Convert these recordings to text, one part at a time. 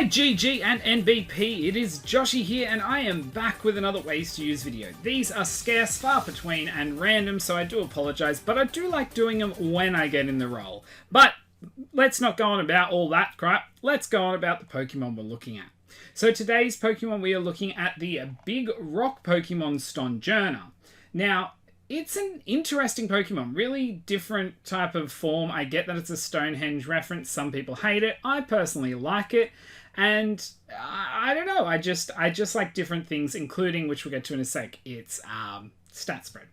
Hi GG and NBP, it is Joshie here and I am back with another ways to use video. These are scarce, far between and random, so I do apologise, but I do like doing them when I get in the role. But let's not go on about all that crap, let's go on about the Pokemon we're looking at. So today's Pokemon, we are looking at the big rock Pokemon Stonjourner. Now, it's an interesting Pokemon, really different type of form. I get that it's a Stonehenge reference, some people hate it, I personally like it. And I don't know, I just like different things, including, which we'll get to in a sec, its stat spread.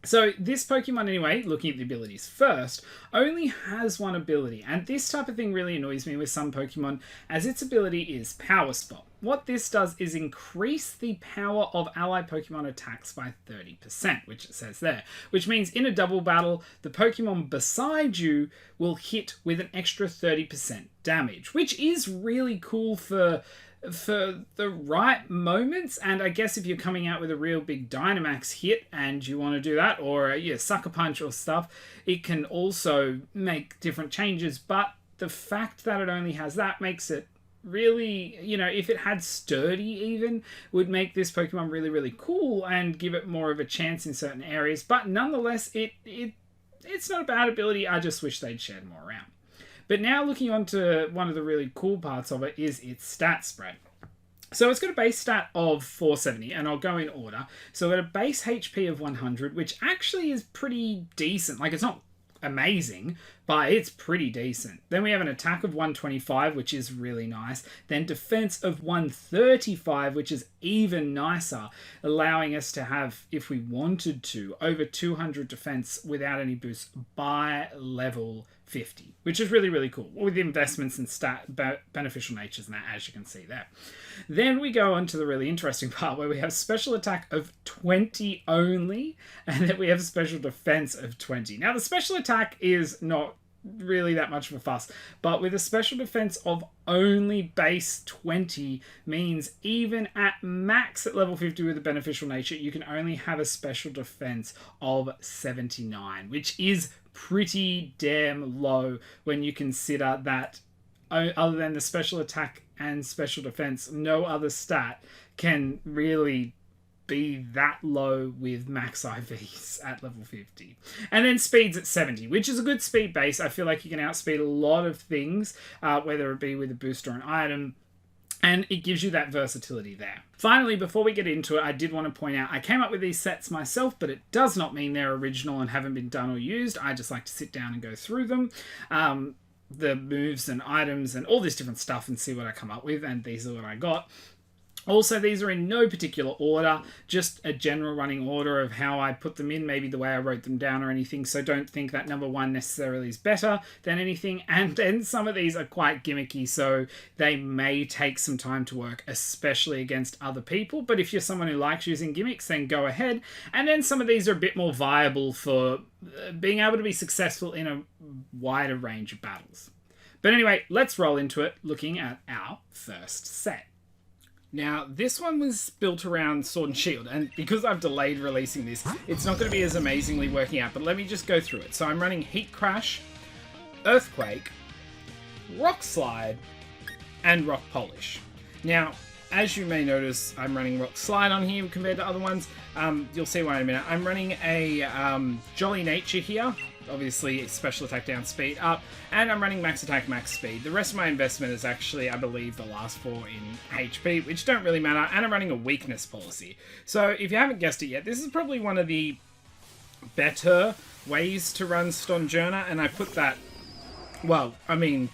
So this Pokemon anyway, looking at the abilities first, only has one ability. And this type of thing really annoys me with some Pokemon, as its ability is Power Spot. What this does is increase the power of ally Pokemon attacks by 30%, which it says there. Which means in a double battle, the Pokemon beside you will hit with an extra 30% damage, which is really cool for the right moments. And I guess if you're coming out with a real big Dynamax hit and you want to do that, or a Sucker Punch or stuff, it can also make different changes. But the fact that it only has that makes it really, you know, if it had Sturdy even, would make this Pokemon really, really cool and give it more of a chance in certain areas. But nonetheless, it's not a bad ability. I just wish they'd shared more around. But now looking on to one of the really cool parts of it is its stat spread. So it's got a base stat of 470, and I'll go in order. So we've got a base HP of 100, which actually is pretty decent. Like, it's not amazing, but it's pretty decent. Then we have an attack of 125, which is really nice. Then defense of 135, which is even nicer, allowing us to have, if we wanted to, over 200 defense without any boosts by level 50, which is really, really cool, with investments and beneficial natures and that, as you can see there. Then we go on to the really interesting part where we have special attack of 20 only, and then we have special defense of 20. Now, the special attack is not really that much of a fuss, but with a special defense of only base 20 means even at max at level 50 with a beneficial nature, you can only have a special defense of 79, which is pretty damn low when you consider that other than the special attack and special defense, no other stat can really be that low with max IVs at level 50. And then speed's at 70, which is a good speed base. I feel like you can outspeed a lot of things, whether it be with a boost or an item, and it gives you that versatility there. Finally, before we get into it, I did want to point out, I came up with these sets myself, but it does not mean they're original and haven't been done or used. I just like to sit down and go through them. The moves and items and all this different stuff and see what I come up with, and these are what I got. Also, these are in no particular order, just a general running order of how I put them in, maybe the way I wrote them down or anything, so don't think that number one necessarily is better than anything. And then some of these are quite gimmicky, so they may take some time to work, especially against other people, but if you're someone who likes using gimmicks, then go ahead. And then some of these are a bit more viable for being able to be successful in a wider range of battles. But anyway, let's roll into it, looking at our first set. Now, this one was built around Sword and Shield, and because I've delayed releasing this, it's not going to be as amazingly working out, but let me just go through it. So I'm running Heat Crash, Earthquake, Rock Slide, and Rock Polish. Now, as you may notice, I'm running Rock Slide on here compared to other ones. You'll see why in a minute. I'm running a Jolly Nature here. Obviously, special attack down, speed up, and I'm running max attack, max speed. The rest of my investment is actually, I believe, the last four in HP, which don't really matter, and I'm running a weakness policy. So, if you haven't guessed it yet, this is probably one of the better ways to run Stonjourner, and I put that, well, I mean,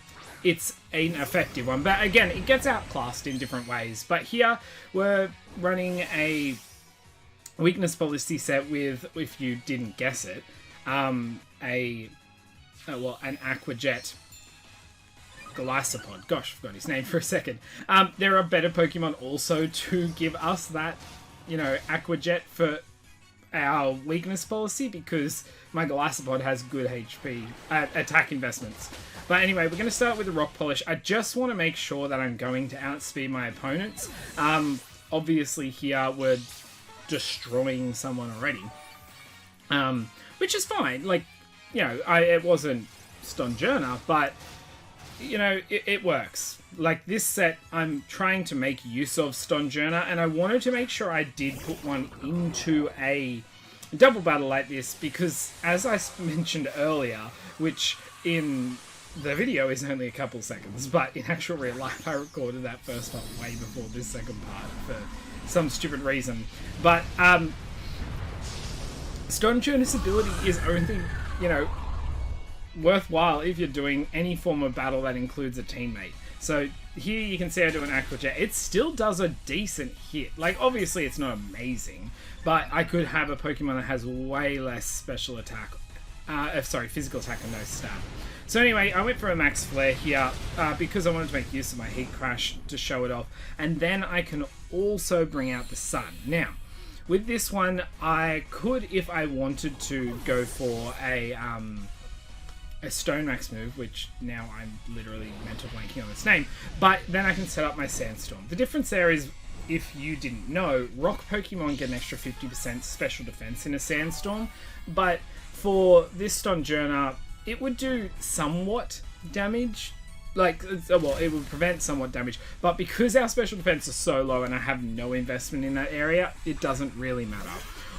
it's an effective one, but again, it gets outclassed in different ways. But here, we're running a weakness policy set with, if you didn't guess it, an Aquajet Golisopod. Gosh, I forgot his name for a second. There are better Pokemon also to give us that, you know, Aquajet for our weakness policy, because my Golisopod has good HP attack investments. But anyway, we're going to start with the Rock Polish. I just want to make sure that I'm going to outspeed my opponents. Obviously here we're destroying someone already. Which is fine. Like, you know, it wasn't Stonjourner, but you know, it works. Like this set, I'm trying to make use of Stonjourner, and I wanted to make sure I did put one into a double battle like this, because as I mentioned earlier, which in the video is only a couple seconds, but in actual real life I recorded that first part way before this second part for some stupid reason. But Stonjourner's ability is only, you know, worthwhile if you're doing any form of battle that includes a teammate. So here you can see I do an aqua jet. It still does a decent hit. Like, obviously it's not amazing, but I could have a Pokemon that has way less special attack, physical attack and no stat. So anyway, I went for a max flare here because I wanted to make use of my heat crash to show it off, and then I can also bring out the sun. Now, with this one, I could, if I wanted to, go for a Stone Max move, which now I'm literally mental blanking on its name, but then I can set up my Sandstorm. The difference there is, if you didn't know, rock Pokemon get an extra 50% special defense in a Sandstorm, but for this Stonjourner, it would do somewhat damage. Like, well, it would prevent somewhat damage, but because our special defense is so low and I have no investment in that area, it doesn't really matter.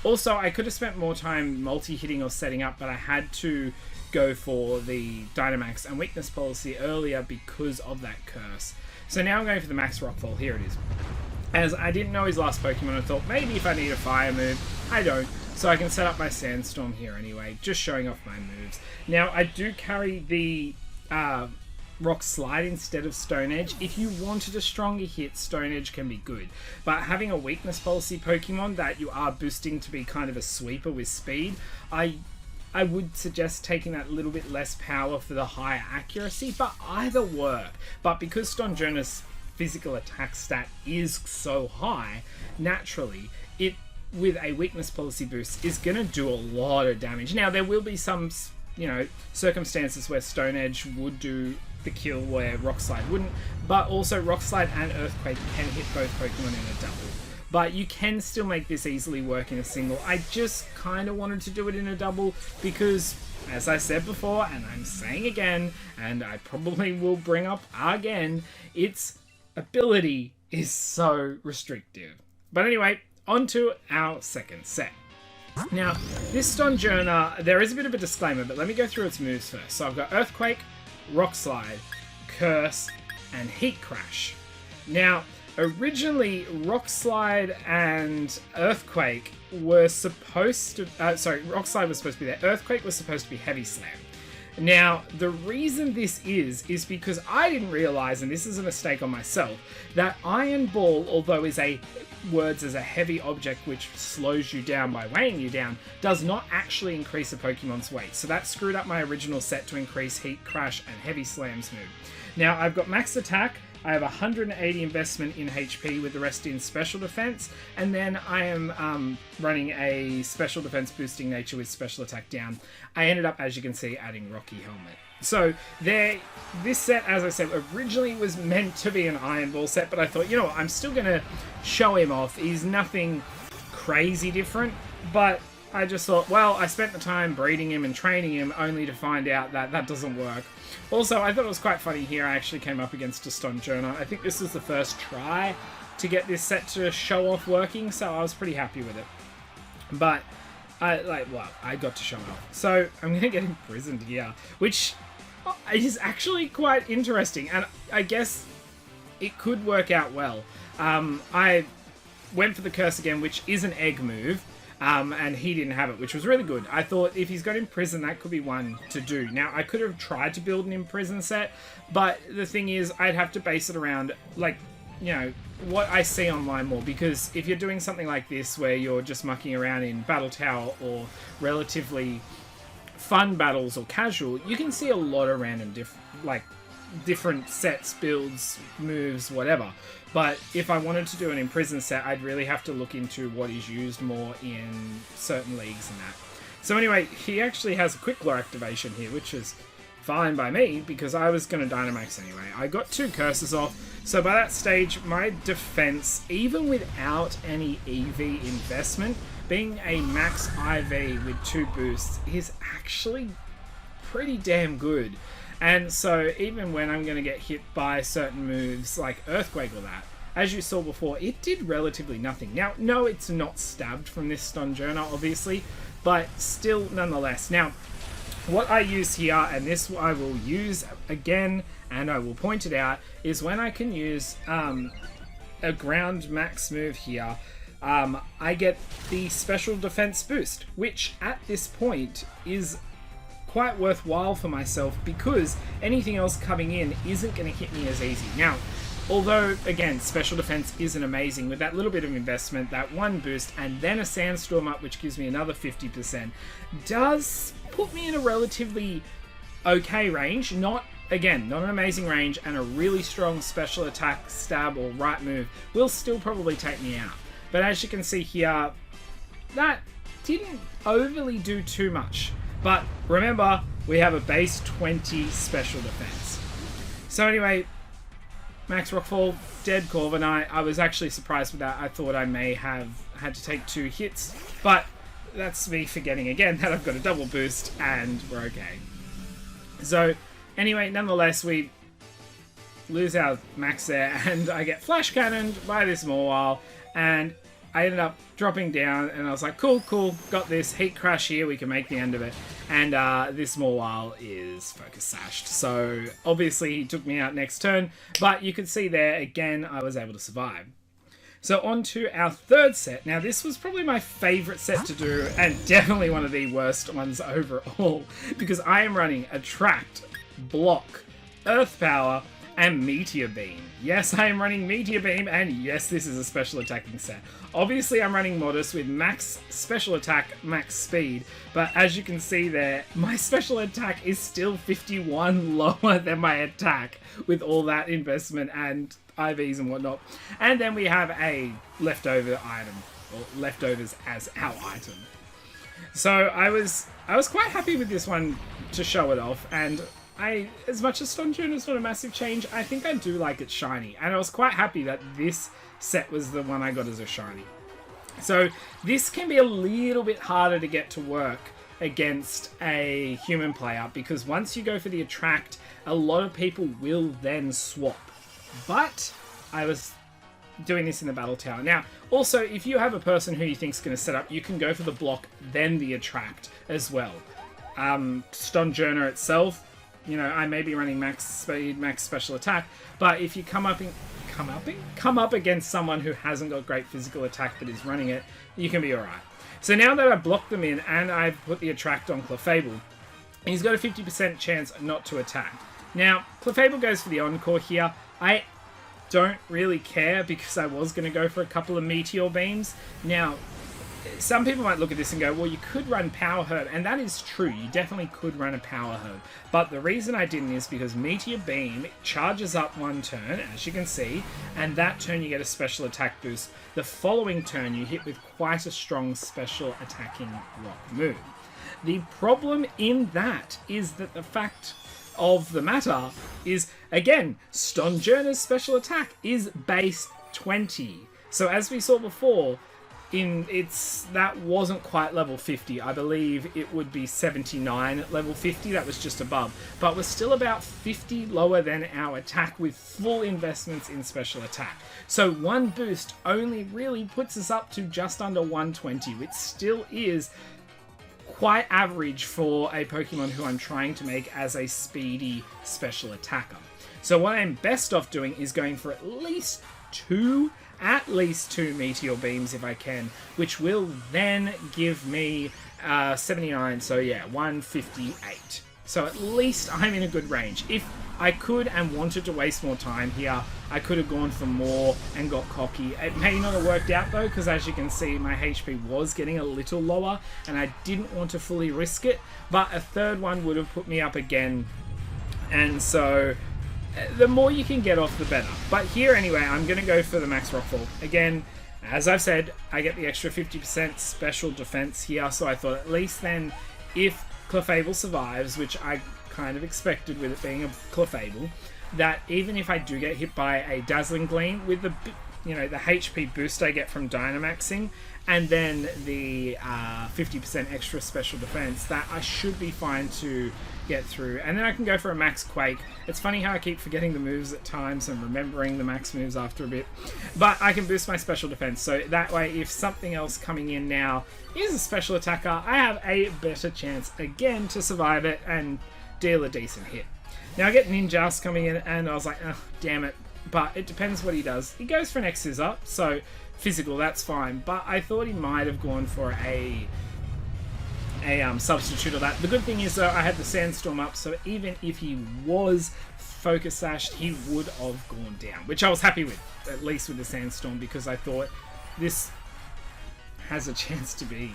Also, I could have spent more time multi-hitting or setting up, but I had to go for the Dynamax and weakness policy earlier because of that curse. So now I'm going for the Max Rockfall. Here it is. As I didn't know his last Pokemon, I thought maybe if I need a fire move, I don't. So I can set up my Sandstorm here anyway, just showing off my moves. Now, I do carry the Rock Slide instead of Stone Edge. If you wanted a stronger hit, Stone Edge can be good. But having a weakness policy Pokemon that you are boosting to be kind of a sweeper with speed, I would suggest taking that little bit less power for the higher accuracy, but either work. But because Stonjourner's physical attack stat is so high, naturally, it, with a weakness policy boost, is going to do a lot of damage. Now, there will be some, you know, circumstances where Stone Edge would do the kill where Rock Slide wouldn't, but also Rock Slide and Earthquake can hit both Pokemon in a double. But you can still make this easily work in a single. I just kind of wanted to do it in a double because, as I said before, and I'm saying again, and I probably will bring up again, its ability is so restrictive. But anyway, on to our second set. Now, this Stonjourner, there is a bit of a disclaimer, but let me go through its moves first. So I've got Earthquake, Rock Slide, Curse, and Heat Crash. Now, originally, Rock Slide and Earthquake were supposed to... Rock Slide was supposed to be there. Earthquake was supposed to be Heavy Slam. Now, the reason this is because I didn't realise, and this is a mistake on myself, that Iron Ball, although is words as a heavy object which slows you down by weighing you down, does not actually increase a Pokemon's weight. So that screwed up my original set to increase Heat Crash and Heavy Slam's move. Now, I've got Max Attack, I have 180 investment in HP with the rest in Special Defense, and then I am running a Special Defense boosting nature with Special Attack down. I ended up, as you can see, adding Rocky Helmet. So this set, as I said, originally was meant to be an Iron Ball set, but I thought, you know what, I'm still going to show him off. He's nothing crazy different, but I just thought, well, I spent the time breeding him and training him only to find out that that doesn't work. Also, I thought it was quite funny here, I actually came up against a Stonjourner. I think this was the first try to get this set to show off working, so I was pretty happy with it. But, I got to show it off. So, I'm going to get imprisoned here, which is actually quite interesting, and I guess it could work out well. I went for the Curse again, which is an egg move, and he didn't have it, which was really good. I thought if he's got Imprison, that could be one to do. Now, I could have tried to build an Imprison set, but the thing is, I'd have to base it around, like, you know, what I see online more, because if you're doing something like this, where you're just mucking around in Battle Tower or relatively fun battles or casual, you can see a lot of random different sets, builds, moves, whatever. But if I wanted to do an Imprison set, I'd really have to look into what is used more in certain leagues and that. So anyway, he actually has a Quick Claw activation here, which is fine by me, because I was going to Dynamax anyway. I got 2 curses off, so by that stage, my defense, even without any EV investment, being a max IV with 2 boosts is actually pretty damn good. And so even when I'm going to get hit by certain moves like Earthquake or that, as you saw before, it did relatively nothing. Now, no, it's not stabbed from this Stonjourner, obviously, but still nonetheless. Now, what I use here, and this I will use again, and I will point it out, is when I can use a ground max move here, I get the special defense boost, which at this point is quite worthwhile for myself because anything else coming in isn't going to hit me as easy. Now, although, again, special defense isn't amazing, with that little bit of investment, that one boost, and then a sandstorm up, which gives me another 50%, does put me in a relatively okay range. Not an amazing range, and a really strong special attack, stab, or right move will still probably take me out. But as you can see here, that didn't overly do too much. But remember, we have a base 20 special defense. So anyway, Max Rockfall, dead Corviknight. I was actually surprised with that. I thought I may have had to take 2 hits, but that's me forgetting again that I've got a double boost and we're okay. So anyway, nonetheless, we lose our max there and I get flash cannoned by this Mawile, and I ended up dropping down and I was like, cool, got this. Heat Crash here, we can make the end of it. And this Mawile is focus sashed. So obviously he took me out next turn, but you can see there, again, I was able to survive. So on to our third set. Now this was probably my favorite set to do, and definitely one of the worst ones overall, because I am running Attract, Block, Earth Power, and Meteor Beam. Yes, I am running Meteor Beam, and yes, this is a special attacking set. Obviously, I'm running Modest with max special attack, max speed, but as you can see there, my special attack is still 51 lower than my attack with all that investment and IVs and whatnot. And then we have a leftover item, or leftovers as our item. So I was quite happy with this one to show it off, and as much as Stonjourner is not a massive change, I think I do like it shiny, and I was quite happy that this set was the one I got as a shiny. So this can be a little bit harder to get to work against a human player, because once you go for the Attract, a lot of people will then swap. But I was doing this in the battle tower. Now, also, if you have a person who you think is going to set up, you can go for the Block, then the Attract as well. Stonjourner itself, you know, I may be running max speed, max special attack, but if you come up against someone who hasn't got great physical attack but is running it, you can be alright. So now that I've blocked them in and I've put the Attract on Clefable, he's got a 50% chance not to attack. Now, Clefable goes for the Encore here. I don't really care because I was going to go for a couple of Meteor Beams. Now, some people might look at this and go, well, you could run Power Herb, and that is true. You definitely could run a Power Herb. But the reason I didn't is because Meteor Beam charges up one turn, as you can see, and that turn you get a special attack boost. The following turn you hit with quite a strong special attacking rock move. The problem in that is that the fact of the matter is, again, Stonjourner's special attack is base 20. So as we saw before, that wasn't quite level 50. I believe it would be 79 at level 50. That was just above, but we're still about 50 lower than our attack with full investments in special attack. So one boost only really puts us up to just under 120, which still is quite average for a Pokemon who I'm trying to make as a speedy special attacker. So what I'm best off doing is going for at least two Meteor Beams if I can, which will then give me 79, so yeah, 158. So at least I'm in a good range. If I could and wanted to waste more time here, I could have gone for more and got cocky. It may not have worked out though, because as you can see, my HP was getting a little lower and I didn't want to fully risk it, but a third one would have put me up again, and so the more you can get off, the better. But here anyway, I'm going to go for the Max Rockfall. Again, as I've said, I get the extra 50% special defense here, so I thought at least then, if Clefable survives, which I kind of expected with it being a Clefable, that even if I do get hit by a Dazzling Gleam, with the you know, the HP boost I get from Dynamaxing, and then the 50% extra special defense, that I should be fine to get through. And then I can go for a max Quake. It's funny how I keep forgetting the moves at times and remembering the max moves after a bit. But I can boost my special defense, so that way if something else coming in now is a special attacker, I have a better chance again to survive it and deal a decent hit. Now I get Ninjas coming in and I was like, oh, damn it. But it depends what he does. He goes for an X-Scissor, so physical, that's fine. But I thought he might have gone for a substitute of that. The good thing is though, I had the Sandstorm up, so even if he was Focus Sashed, he would have gone down, which I was happy with, at least with the Sandstorm, because I thought this has a chance to be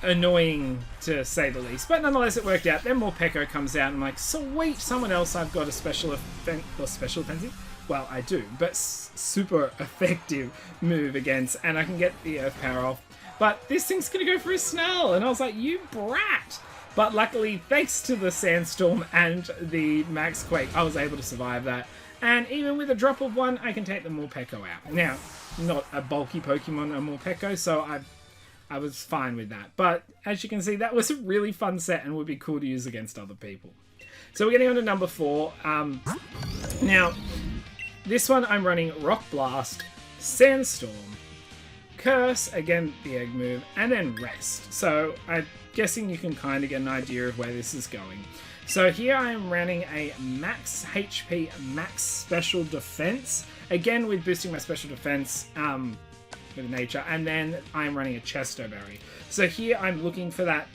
annoying to say the least. But nonetheless, it worked out. Then Morpeko comes out and I'm like, sweet, someone else I've got a special offensive. Well, I do, but super effective move against, and I can get the Earth Power off. But this thing's going to go for a Snarl, and I was like, you brat! But luckily, thanks to the Sandstorm and the Max Quake, I was able to survive that. And even with a drop of 1, I can take the Morpeko out. Now, not a bulky Pokemon, a Morpeko, so I was fine with that. But as you can see, that was a really fun set and would be cool to use against other people. So we're getting on to number 4. Now, this one I'm running Rock Blast, Sandstorm, Curse, again the Egg move, and then Rest. So I'm guessing you can kind of get an idea of where this is going. So here I am running a max HP, max special defense, again with boosting my special defense with nature, and then I'm running a Chesto Berry. So here I'm looking for that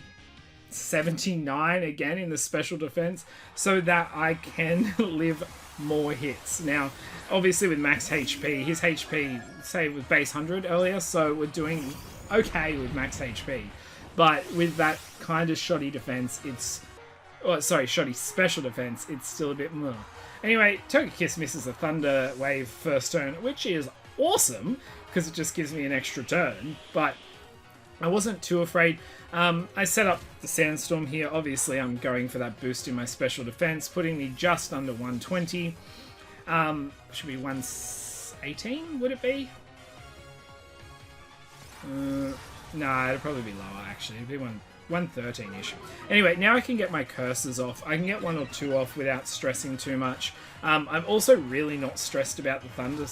79 again in the special defense so that I can live more hits. Now, obviously with max HP, his HP, say, was base 100 earlier, so we're doing okay with max HP. But with that kind of shoddy defense, shoddy special defense, it's still a bit more. Anyway, Togekiss misses a Thunder Wave first turn, which is awesome, because it just gives me an extra turn, but I wasn't too afraid. I set up the Sandstorm here. Obviously, I'm going for that boost in my special defense, putting me just under 120. Should be 118, would it be? Nah, it'd probably be lower, actually. It'd be 113-ish. Anyway, now I can get my curses off. I can get 1 or 2 off without stressing too much. I'm also really not stressed about the Thunder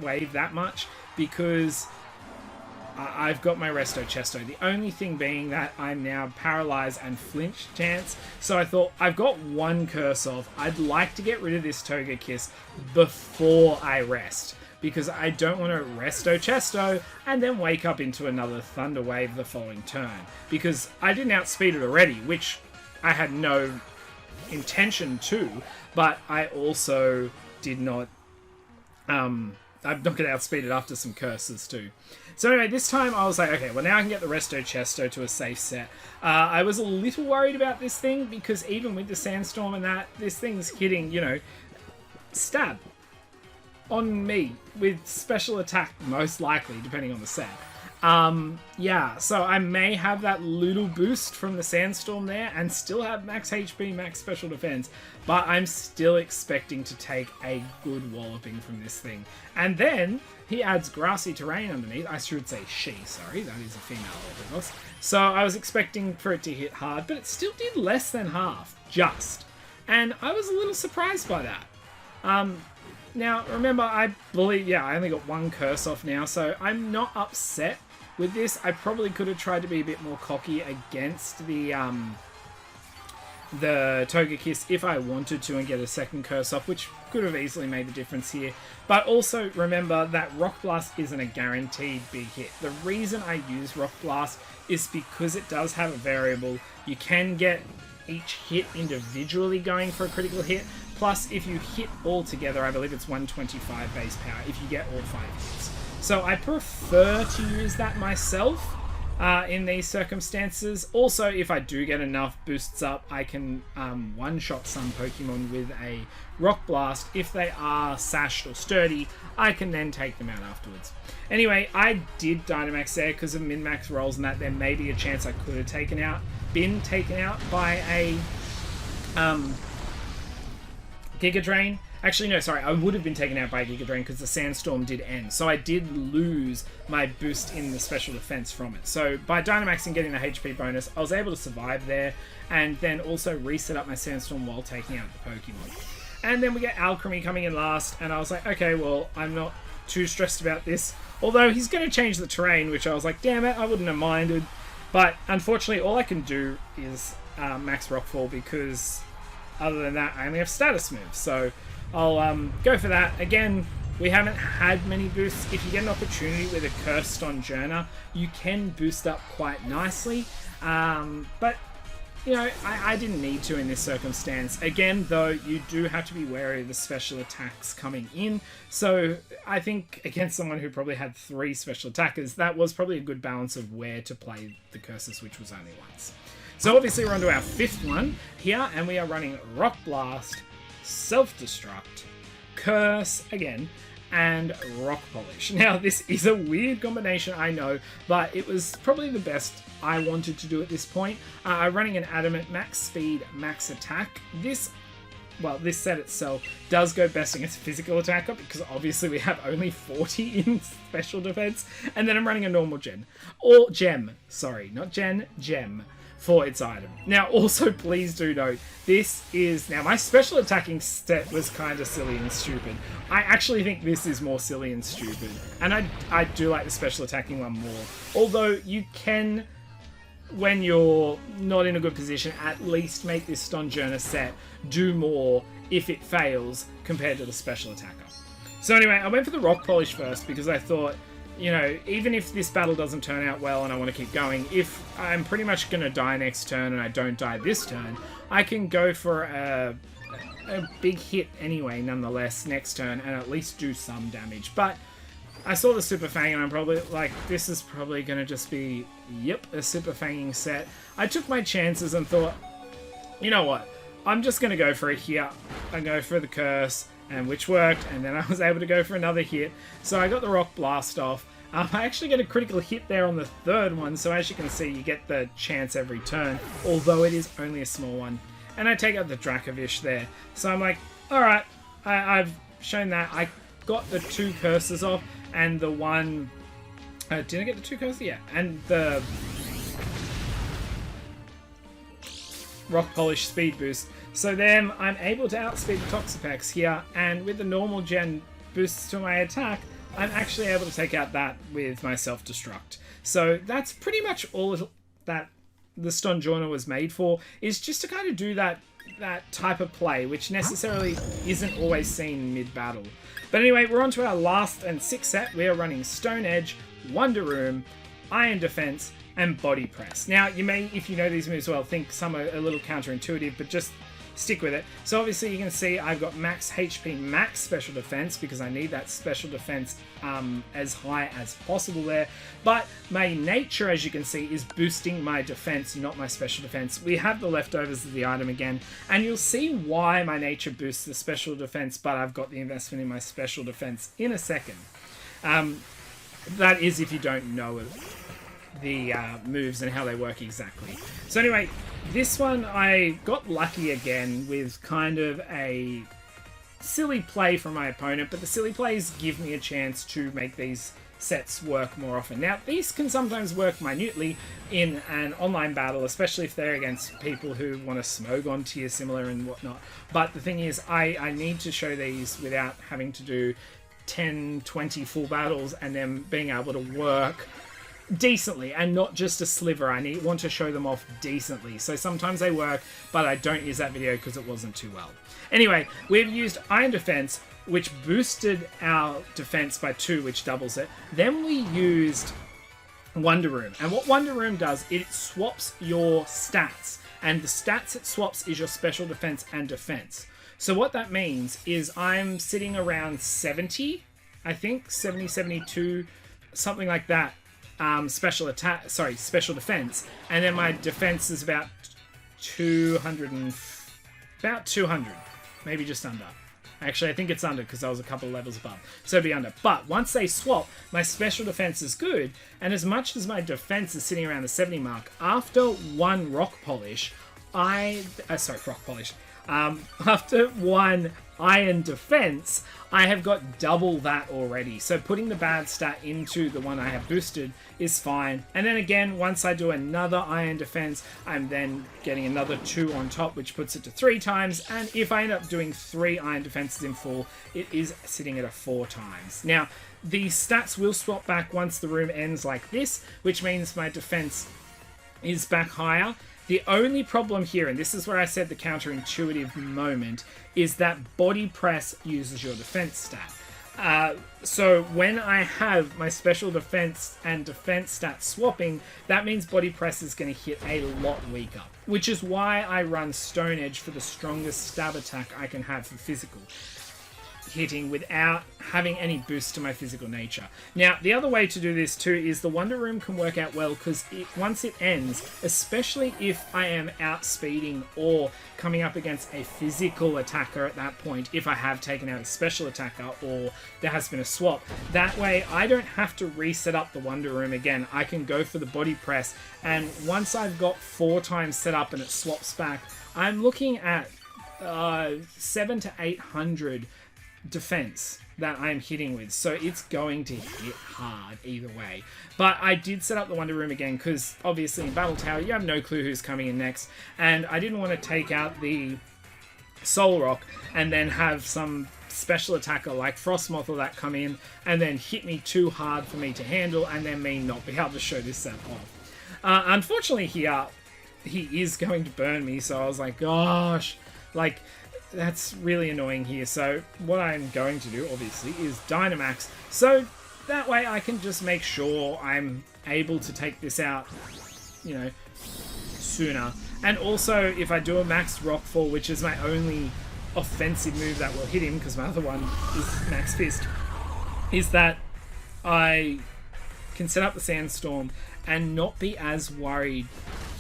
Wave that much, because I've got my Resto Chesto. The only thing being that I'm now paralyzed and flinch chance. So I thought, I've got 1 curse off. I'd like to get rid of this Togekiss before I rest, because I don't want to Resto Chesto and then wake up into another Thunder Wave the following turn. Because I didn't outspeed it already, which I had no intention to, but I also did not... I'm not going to outspeed it after some curses too. So anyway, this time I was like, okay, well now I can get the Resto Chesto to a safe set. I was a little worried about this thing, because even with the Sandstorm and that, this thing's hitting, you know, stab on me with special attack, most likely, depending on the set. Yeah, so I may have that little boost from the Sandstorm there and still have max HP, max special defense, but I'm still expecting to take a good walloping from this thing. And then he adds Grassy Terrain underneath. I should say she, sorry, that is a female Eldegoss. So I was expecting for it to hit hard, but it still did less than half, just. And I was a little surprised by that. Now, remember, I believe, yeah, I only got 1 curse off now, so I'm not upset with this. I probably could have tried to be a bit more cocky against the Togekiss if I wanted to and get a second curse off, which could have easily made the difference here. But also remember that Rock Blast isn't a guaranteed big hit. The reason I use Rock Blast is because it does have a variable. You can get each hit individually going for a critical hit. Plus, if you hit all together, I believe it's 125 base power if you get all 5 hits. So I prefer to use that myself in these circumstances. Also, if I do get enough boosts up, I can one-shot some Pokemon with a Rock Blast. If they are sashed or sturdy, I can then take them out afterwards. Anyway, I did Dynamax there because of min-max rolls and that. There may be a chance I could have been taken out by a Giga Drain, Actually, no, sorry, I would have been taken out by a Giga Drain because the Sandstorm did end. So I did lose my boost in the special defense from it. So by Dynamax and getting the HP bonus, I was able to survive there and then also reset up my Sandstorm while taking out the Pokemon. And then we get Alchemy coming in last, and I was like, okay, well, I'm not too stressed about this. Although he's going to change the terrain, which I was like, damn it, I wouldn't have minded. But unfortunately, all I can do is max Rockfall because other than that, I only have status moves. So I'll go for that. Again, we haven't had many boosts. If you get an opportunity with a Cursed Stonjourner, you can boost up quite nicely. But, you know, I didn't need to in this circumstance. Again, though, you do have to be wary of the special attacks coming in. So I think against someone who probably had 3 special attackers, that was probably a good balance of where to play the curses, which was only once. So obviously we're on to our 5th one here, and we are running Rock Blast, Self-Destruct, Curse again, and Rock Polish. Now, this is a weird combination, I know, but it was probably the best I wanted to do at this point. Running an Adamant, max speed, max attack. This set itself does go best against physical attacker because obviously we have only 40 in special defense. And then I'm running a normal gem. Or gem. Sorry, not gen, gem. For its item. Now, also, please do note, this is... Now, my special attacking set was kind of silly and stupid. I actually think this is more silly and stupid. And I do like the special attacking one more. Although, you can, when you're not in a good position, at least make this Stonjourner set do more if it fails compared to the special attacker. So anyway, I went for the Rock Polish first because I thought... You know, even if this battle doesn't turn out well and I want to keep going, if I'm pretty much going to die next turn and I don't die this turn, I can go for a big hit anyway, nonetheless, next turn and at least do some damage. But I saw the Super Fang and I'm probably like, this is probably going to just be, yep, a Super Fanging set. I took my chances and thought, you know what, I'm just going to go for it here. I go for the Curse. And which worked, and then I was able to go for another hit. So I got the Rock Blast off. I actually get a critical hit there on the 3rd one, so as you can see, you get the chance every turn, although it is only a small one. And I take out the Dracovish there. So I'm like, alright, I've shown that. I got the 2 curses off, and the one... did I get the 2 curses? Yeah, and the Rock Polish speed boost. So then I'm able to outspeed the Toxapex here, and with the normal gen boosts to my attack, I'm actually able to take out that with my self-destruct. So that's pretty much all that the Stonjourner was made for, is just to kind of do that type of play, which necessarily isn't always seen mid-battle. But anyway, we're on to our last and 6th set. We are running Stone Edge, Wonder Room, Iron Defense, and Body Press. Now, you may, if you know these moves well, think some are a little counterintuitive, but just stick with it. So obviously you can see I've got max HP, max special defense because I need that special defense as high as possible there. But my nature, as you can see, is boosting my defense, not my special defense. We have the leftovers of the item again, and you'll see why my nature boosts the special defense, but I've got the investment in my special defense in a second. That is if you don't know the moves and how they work exactly. So anyway, this one I got lucky again with kind of a silly play from my opponent, but the silly plays give me a chance to make these sets work more often. Now, these can sometimes work minutely in an online battle, especially if they're against people who want to Smogon tier similar and whatnot. But the thing is, I need to show these without having to do 10, 20 full battles and then being able to work decently and not just a sliver. I want to show them off decently. So sometimes they work, but I don't use that video because it wasn't too well. Anyway, we've used Iron Defense, which boosted our defense by 2, which doubles it. Then we used Wonder Room. And what Wonder Room does, it swaps your stats. And the stats it swaps is your special defense and defense. So what that means is I'm sitting around 70, I think, 70, 72, something like that. Special defense, and then my defense is about 200, maybe just under. Actually, I think it's under because I was a couple of levels above, so it'd be under. But once they swap, my special defense is good, and as much as my defense is sitting around the 70 mark, after one Rock Polish, after one iron defense, I have got double that already. So putting the bad stat into the one I have boosted is fine. And then again, once I do another iron defense, I'm then getting another 2 on top, which puts it to 3 times. And if I end up doing 3 iron defenses in full, it is sitting at a 4 times. Now, the stats will swap back once the room ends like this, which means my defense is back higher. The only problem here, and this is where I said the counterintuitive moment, is that body press uses your defense stat. So when I have my special defense and defense stats swapping, that means body press is going to hit a lot weaker. Which is why I run Stone Edge for the strongest stab attack I can have for physical hitting without having any boost to my physical nature. Now, the other way to do this too is the Wonder Room can work out well because once it ends, especially if I am outspeeding or coming up against a physical attacker at that point, if I have taken out a special attacker or there has been a swap, that way I don't have to reset up the Wonder Room again. I can go for the body press, and once I've got 4 times set up and it swaps back, I'm looking at 700 to 800 defense that I'm hitting with, so it's going to hit hard either way. But I did set up the Wonder Room again because obviously in Battle Tower you have no clue who's coming in next, and I didn't want to take out the Soul Rock and then have some special attacker like Frostmoth or that come in and then hit me too hard for me to handle and then me not be able to show this set off. Unfortunately here he is going to burn me, so I was like, gosh, like that's really annoying here. So what I'm going to do, obviously, is Dynamax. So that way I can just make sure I'm able to take this out, you know, sooner. And also, if I do a Max Rockfall, which is my only offensive move that will hit him, because my other one is Max Fist, is that I can set up the Sandstorm and not be as worried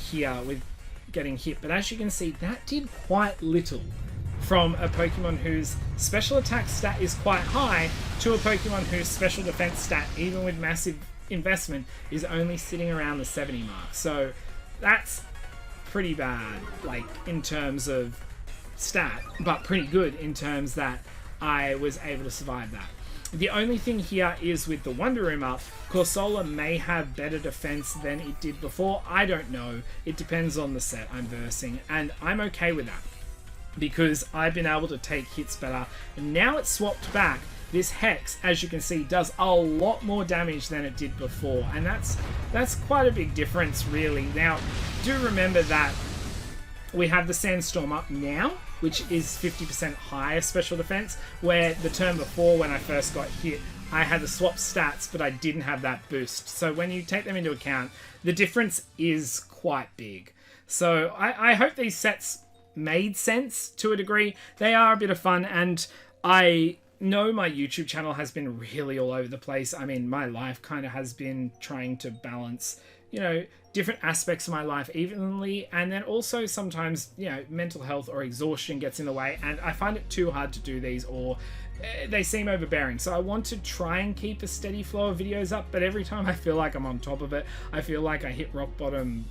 here with getting hit. But as you can see, that did quite little from a Pokemon whose special attack stat is quite high to a Pokemon whose special defense stat, even with massive investment, is only sitting around the 70 mark. So that's pretty bad, like, in terms of stat, but pretty good in terms that I was able to survive that. The only thing here is with the Wonder Room up, Corsola may have better defense than it did before. I don't know. It depends on the set I'm versing, and I'm okay with that, because I've been able to take hits better. And now it's swapped back. This Hex, as you can see, does a lot more damage than it did before. And that's quite a big difference, really. Now, do remember that we have the Sandstorm up now, which is 50% higher special defense, where the turn before when I first got hit, I had the swap stats, but I didn't have that boost. So when you take them into account, the difference is quite big. So I hope these sets made sense to a degree. They are a bit of fun, and I know my YouTube channel has been really all over the place. I mean, my life kind of has been trying to balance, you know, different aspects of my life evenly, and then also sometimes, you know, mental health or exhaustion gets in the way, and I find it too hard to do these, or they seem overbearing. So I want to try and keep a steady flow of videos up, but every time I feel like I'm on top of it, I feel like I hit rock bottom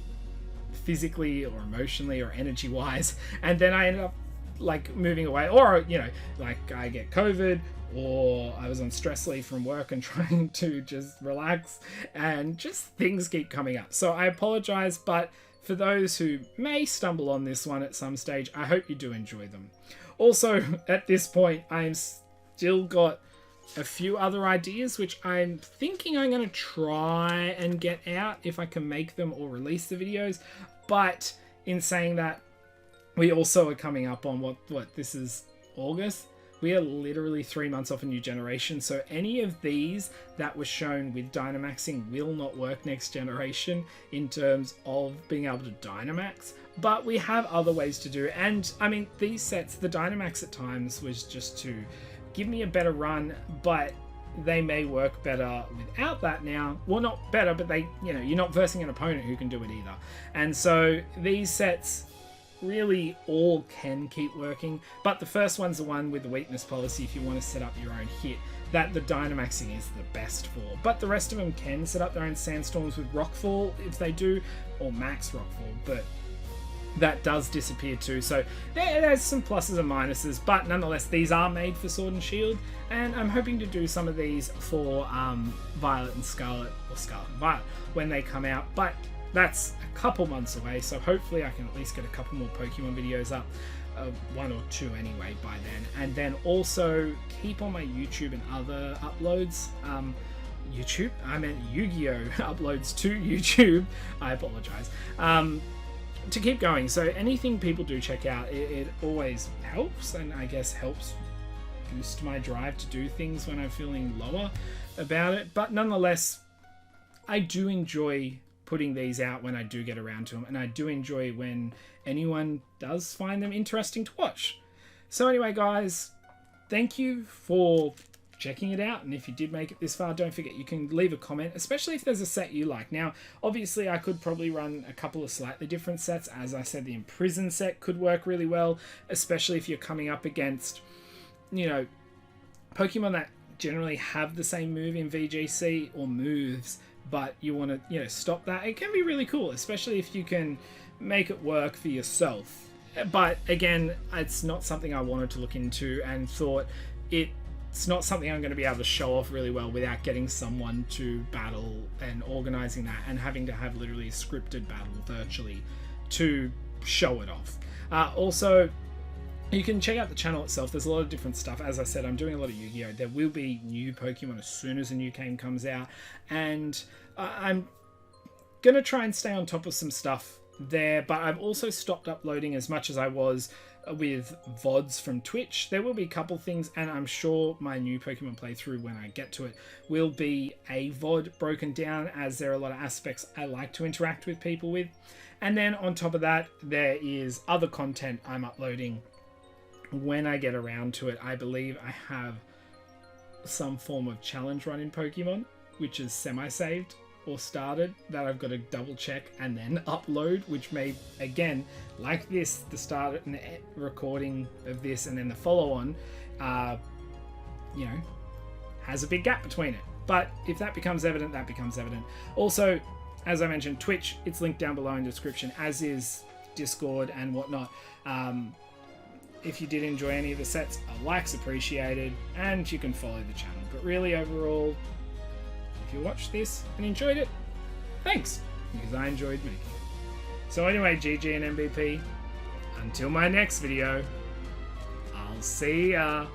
physically or emotionally or energy wise, and then I end up like moving away, or, you know, like I get COVID, or I was on stress leave from work and trying to just relax, and just things keep coming up. So I apologize, but for those who may stumble on this one at some stage, I hope you do enjoy them. Also, at this point, I'm still got a few other ideas which I'm thinking I'm going to try and get out if I can make them or release the videos. But in saying that, we also are coming up on what this is August. We are literally 3 months off a new generation, so any of these that were shown with Dynamaxing will not work next generation in terms of being able to Dynamax, but we have other ways to do it. And I mean, these sets, the Dynamax at times was just to give me a better run, but they may work better without that now. Well, not better, but they, you know, you're not versing an opponent who can do it either. And so these sets really all can keep working, but the first one's the one with the weakness policy if you want to set up your own hit, that the Dynamaxing is the best for. But the rest of them can set up their own Sandstorms with Rockfall if they do, or Max Rockfall, but that does disappear too. So there's some pluses and minuses, but nonetheless, these are made for Sword and Shield, and I'm hoping to do some of these for Violet and Scarlet, or Scarlet and Violet, when they come out, but that's a couple months away, so hopefully I can at least get a couple more Pokemon videos up, 1 or 2 anyway by then, and then also keep on my YouTube and other uploads. YouTube? I meant Yu-Gi-Oh! Uploads to YouTube. I apologize. To keep going. So anything people do check out, it always helps, and I guess helps boost my drive to do things when I'm feeling lower about it. But nonetheless, I do enjoy putting these out when I do get around to them, and I do enjoy when anyone does find them interesting to watch. So anyway, guys, thank you for checking it out, and if you did make it this far, don't forget you can leave a comment, especially if there's a set you like. Now obviously I could probably run a couple of slightly different sets. As I said, the Imprison set could work really well, especially if you're coming up against, you know, Pokemon that generally have the same move in VGC or moves, but you want to, you know, stop that. It can be really cool, especially if you can make it work for yourself. But again, it's not something I wanted to look into, and thought it's not something I'm going to be able to show off really well without getting someone to battle and organizing that, and having to have literally a scripted battle virtually to show it off. Also, you can check out the channel itself. There's a lot of different stuff. As I said, I'm doing a lot of Yu-Gi-Oh! There will be new Pokemon as soon as a new game comes out, and I'm going to try and stay on top of some stuff there, but I've also stopped uploading as much as I was with VODs from Twitch. There will be a couple things, and I'm sure my new Pokemon playthrough, when I get to it, will be a VOD broken down, as there are a lot of aspects I like to interact with people with. And then on top of that, there is other content I'm uploading when I get around to it. I believe I have some form of challenge run in Pokemon, which is semi-saved or started, that I've got to double check and then upload, which may, again, like this, the start and the recording of this and then the follow-on, you know, has a big gap between it. But if that becomes evident, that becomes evident. Also, as I mentioned, Twitch, it's linked down below in the description, as is Discord and whatnot. If you did enjoy any of the sets, a like's appreciated, and you can follow the channel. But really, overall, if you watched this and enjoyed it, thanks, because I enjoyed making it. So anyway, GG and MVP, until my next video, I'll see ya.